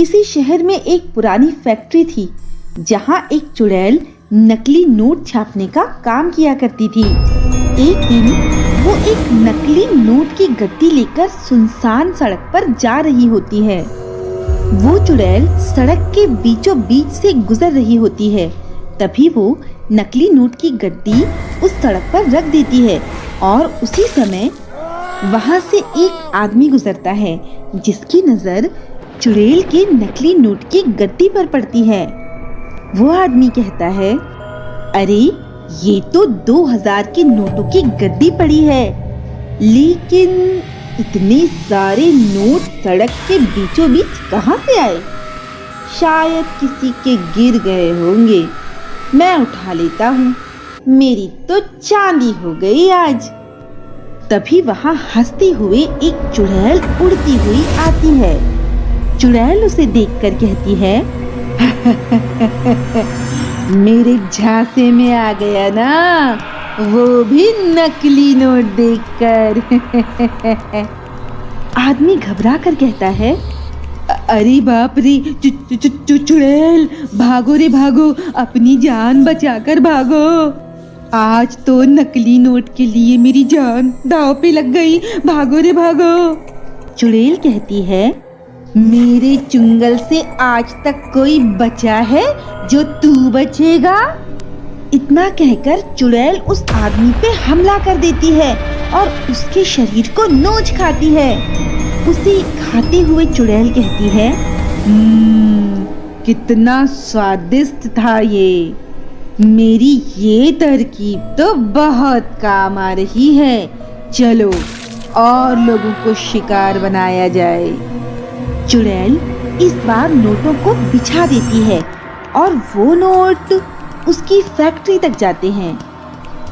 किसी शहर में एक पुरानी फैक्ट्री थी जहां एक चुड़ैल नकली नोट छापने का काम किया करती थी। एक दिन वो एक नकली नोट की गड्डी लेकर सुनसान सड़क पर जा रही होती है। वो चुड़ैल सड़क के बीचों बीच से गुजर रही होती है। तभी वो नकली नोट की गड्डी उस सड़क पर रख देती है और उसी समय वहां से एक आदमी गुजरता है जिसकी नजर चुड़ैल के नकली नोट की गड्डी पर पड़ती है। वो आदमी कहता है, अरे ये तो 2000 के नोटों की गड्डी पड़ी है, लेकिन इतने सारे नोट सड़क के बीचों बीच कहां से आए? शायद किसी के गिर गए होंगे, मैं उठा लेता हूँ, मेरी तो चांदी हो गई आज। तभी वहां हंसते हुए एक चुड़ैल उड़ती हुई आती है। चुड़ैल उसे देखकर कहती है, मेरे झांसे में आ गया ना, वो भी नकली नोट देखकर। आदमी घबरा कर कहता है, अरे बाप रे, चुड़ैल भागो रे भागो, अपनी जान बचाकर भागो। आज तो नकली नोट के लिए मेरी जान दांव पे लग गई, भागो रे भागो। चुड़ैल कहती है, मेरे चुंगल से आज तक कोई बचा है जो तू बचेगा? इतना कहकर चुड़ैल उस आदमी पे हमला कर देती है और उसके शरीर को नोच खाती है। उसे खाते हुए चुड़ैल कहती है, कितना स्वादिष्ट था ये, मेरी ये तरकीब तो बहुत काम आ रही है, चलो और लोगों को शिकार बनाया जाए। चुड़ैल इस बार नोटों को बिछा देती है और वो नोट उसकी फैक्ट्री तक जाते हैं।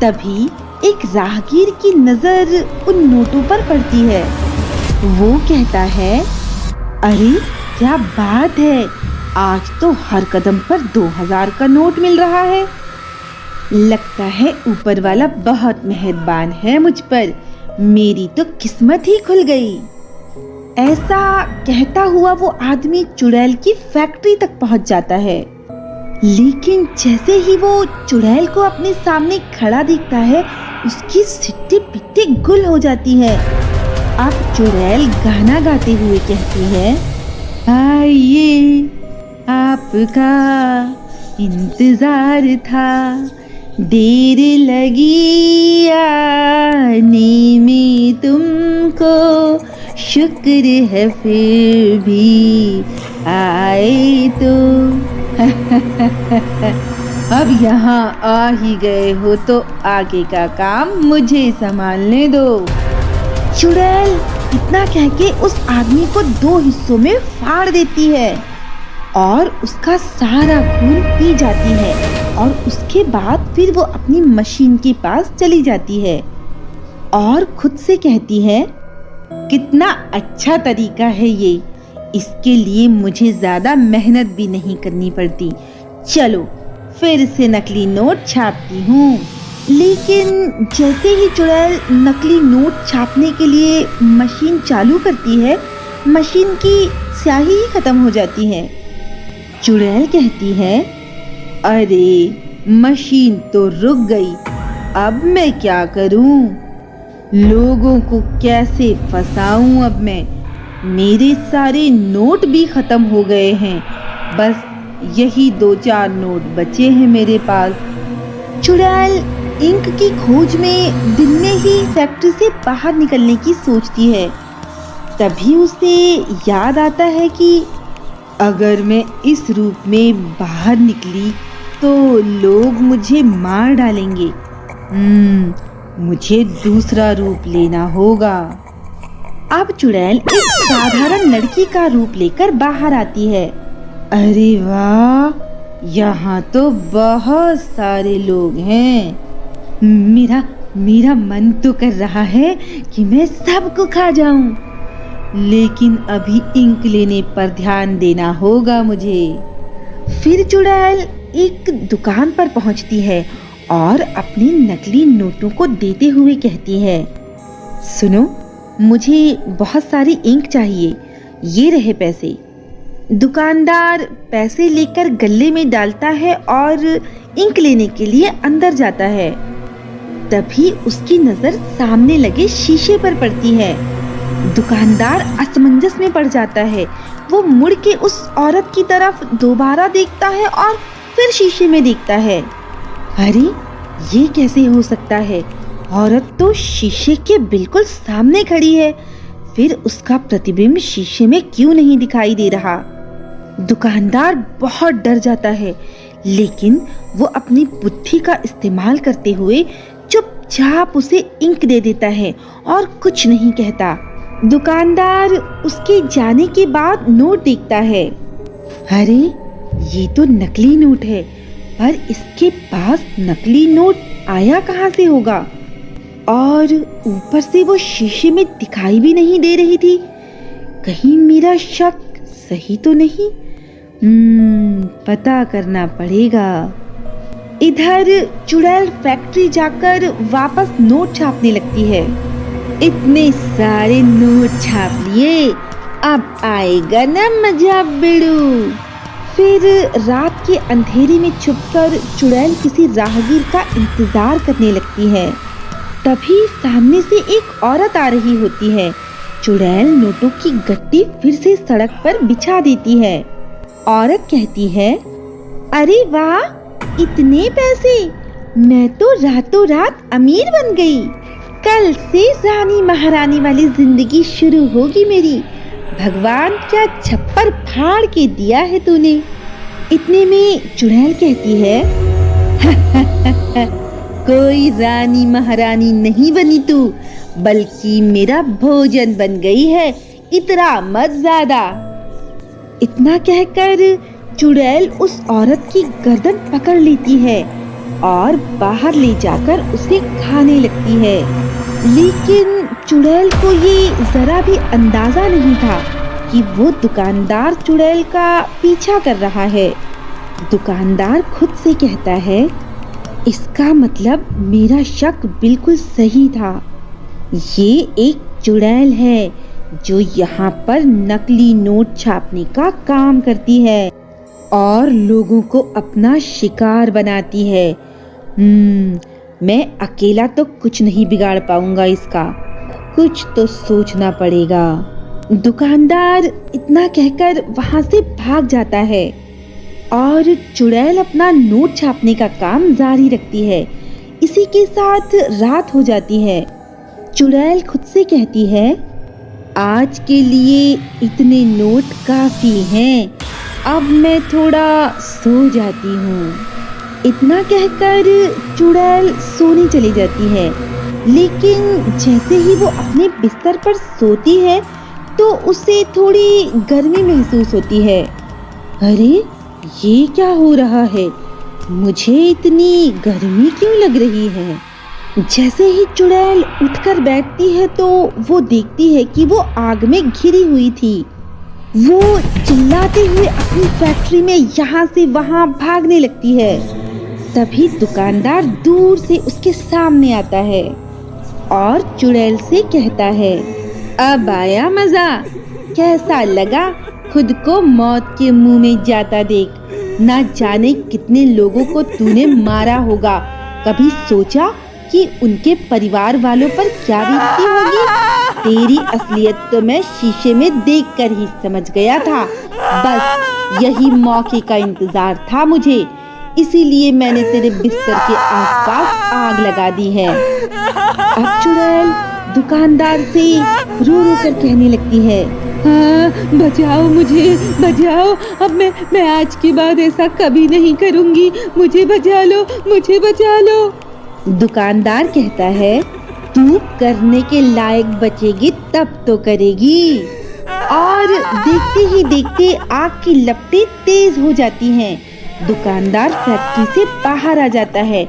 तभी एक राहगीर की नजर उन नोटों पर पड़ती है। वो कहता है, अरे क्या बात है, आज तो हर कदम पर 2000 का नोट मिल रहा है। लगता है ऊपर वाला बहुत मेहरबान है मुझ पर, मेरी तो किस्मत ही खुल गई। ऐसा कहता हुआ वो आदमी चुड़ैल की फैक्ट्री तक पहुंच जाता है। लेकिन जैसे ही वो चुड़ैल को अपने सामने खड़ा देखता है, उसकी सिट्टी पिट्टी गुल हो जाती है। अब चुड़ैल गाना गाते हुए कहती है, आइए आपका इंतजार था, देर लगी आने में तुमको, शुक्र है फिर भी आए तो। अब यहाँ आ ही गए हो तो आगे का काम मुझे संभालने दो। चुड़ैल इतना कह के उस आदमी को 2 हिस्सों में फाड़ देती है और उसका सारा खून पी जाती है और उसके बाद फिर वो अपनी मशीन के पास चली जाती है और खुद से कहती है, कितना अच्छा तरीका है ये, इसके लिए मुझे ज्यादा मेहनत भी नहीं करनी पड़ती, चलो फिर से नकली नोट छापती हूँ। लेकिन जैसे ही चुड़ैल नकली नोट छापने के लिए मशीन चालू करती है, मशीन की स्याही ही खत्म हो जाती है। चुड़ैल कहती है, अरे मशीन तो रुक गई, अब मैं क्या करूं? लोगों को कैसे फंसाऊं अब मैं? मेरे सारे नोट भी खत्म हो गए हैं, बस यही 2-4 नोट बचे हैं मेरे पास। चुड़ैल इंक की खोज में दिन में ही फैक्ट्री से बाहर निकलने की सोचती है। तभी उसे याद आता है कि अगर मैं इस रूप में बाहर निकली तो लोग मुझे मार डालेंगे। मुझे दूसरा रूप लेना होगा। अब चुड़ैल एक साधारण लड़की का रूप लेकर बाहर आती है। अरे वाह, यहाँ तो बहुत सारे लोग हैं। मेरा मन तो कर रहा है कि मैं सबको खा जाऊं, लेकिन अभी इंक लेने पर ध्यान देना होगा मुझे। फिर चुड़ैल एक दुकान पर पहुंचती है और अपने नकली नोटों को देते हुए कहती है, सुनो, मुझे बहुत सारी इंक चाहिए, ये रहे पैसे। दुकानदार पैसे लेकर गल्ले में डालता है और इंक लेने के लिए अंदर जाता है। तभी उसकी नजर सामने लगे शीशे पर पड़ती है। दुकानदार असमंजस में पड़ जाता है। वो मुड़ के उस औरत की तरफ दोबारा देखता है और फिर शीशे में देखता है। अरे ये कैसे हो सकता है? औरत तो शीशे के बिल्कुल सामने खड़ी है, फिर उसका प्रतिबिंब शीशे में क्यों नहीं दिखाई दे रहा? दुकानदार बहुत डर जाता है, लेकिन वो अपनी बुद्धि का इस्तेमाल करते हुए चुपचाप उसे इंक दे देता है और कुछ नहीं कहता। दुकानदार उसके जाने के बाद नोट देखता है। अरे ये तो नकली नोट है, पर इसके पास नकली नोट आया कहाँ से होगा? और ऊपर से वो शीशे में दिखाई भी नहीं दे रही थी। कहीं मेरा शक सही तो नहीं? पता करना पड़ेगा। इधर चुड़ैल फैक्ट्री जाकर वापस नोट छापने लगती है। इतने सारे नोट छाप लिए, अब आएगा ना मजा बिड़ू। फिर रात के अंधेरे में छुपकर चुड़ैल किसी राहगीर का इंतजार करने लगती है। तभी सामने से एक औरत आ रही होती है। चुड़ैल नोटों की गट्टी फिर से सड़क पर बिछा देती है। औरत कहती है, अरे वाह, इतने पैसे! मैं तो रातों रात अमीर बन गई। कल से रानी महारानी वाली जिंदगी शुरू होगी मेरी। भगवान क्या छप्पर फाड़ के दिया है तूने। इतने में चुड़ैल कहती है, कोई रानी महारानी नहीं बनी तू, बल्कि मेरा भोजन बन गई है। इतना मत ज्यादा। इतना कहकर चुड़ैल उस औरत की गर्दन पकड़ लेती है और बाहर ले जाकर उसे खाने लगती है। लेकिन चुड़ैल को ये जरा भी अंदाजा नहीं था कि वो दुकानदार चुड़ैल का पीछा कर रहा है। दुकानदार खुद से कहता है, इसका मतलब मेरा शक बिल्कुल सही था। ये एक चुड़ैल है जो यहाँ पर नकली नोट छापने का काम करती है और लोगों को अपना शिकार बनाती है। मैं अकेला तो कुछ नहीं बिगाड़ पाऊंगा इसका, कुछ तो सोचना पड़ेगा। दुकानदार इतना कहकर वहां से भाग जाता है और चुड़ैल अपना नोट छापने का काम जारी रखती है। इसी के साथ रात हो जाती है। चुड़ैल खुद से कहती है, आज के लिए इतने नोट काफी हैं, अब मैं थोड़ा सो जाती हूँ। इतना कहकर चुड़ैल सोने चली जाती है। लेकिन जैसे ही वो अपने बिस्तर पर सोती है तो उसे थोड़ी गर्मी महसूस होती है। अरे ये क्या हो रहा है? मुझे इतनी गर्मी क्यों लग रही है? जैसे ही चुड़ैल उठकर बैठती है तो वो देखती है कि वो आग में घिरी हुई थी। वो चिल्लाते हुए अपनी फैक्ट्री में यहाँ से वहाँ भागने लगती है। तभी दुकानदार दूर से उसके सामने आता है और चुड़ैल से कहता है, अब आया मजा? कैसा लगा खुद को मौत के मुंह में जाता देख? ना जाने कितने लोगों को तूने मारा होगा। कभी सोचा कि उनके परिवार वालों पर क्या बीतती होगी? तेरी असलियत तो मैं शीशे में देखकर ही समझ गया था। बस यही मौके का इंतजार था मुझे, इसीलिए मैंने तेरे बिस्तर के आसपास आग लगा दी है। अब चुड़ैल दुकानदार से रो रो कर कहने लगती है, हाँ, बचाओ मुझे, बचाओ। अब मैं आज के बाद ऐसा कभी नहीं करूंगी। मुझे बचा लो, मुझे बचा लो। दुकानदार कहता है, तू करने के लायक बचेगी तब तो करेगी। और देखते ही देखते आग की लपटें तेज हो जाती हैं। दुकानदार फैक्ट्री से बाहर आ जाता है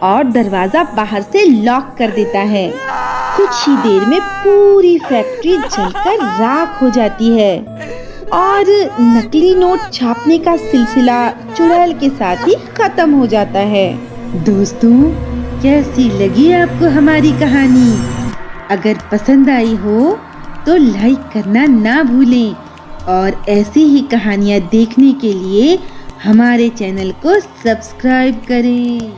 और दरवाजा बाहर से लॉक कर देता है। कुछ ही देर में पूरी फैक्ट्री जलकर राख हो जाती है और नकली नोट छापने का सिलसिला चुड़ैल के साथ ही खत्म हो जाता है। दोस्तों, कैसी लगी आपको हमारी कहानी? अगर पसंद आई हो तो लाइक करना ना भूलें। और ऐसी ही कहानियाँ देखने के लिए हमारे चैनल को सब्सक्राइब करें।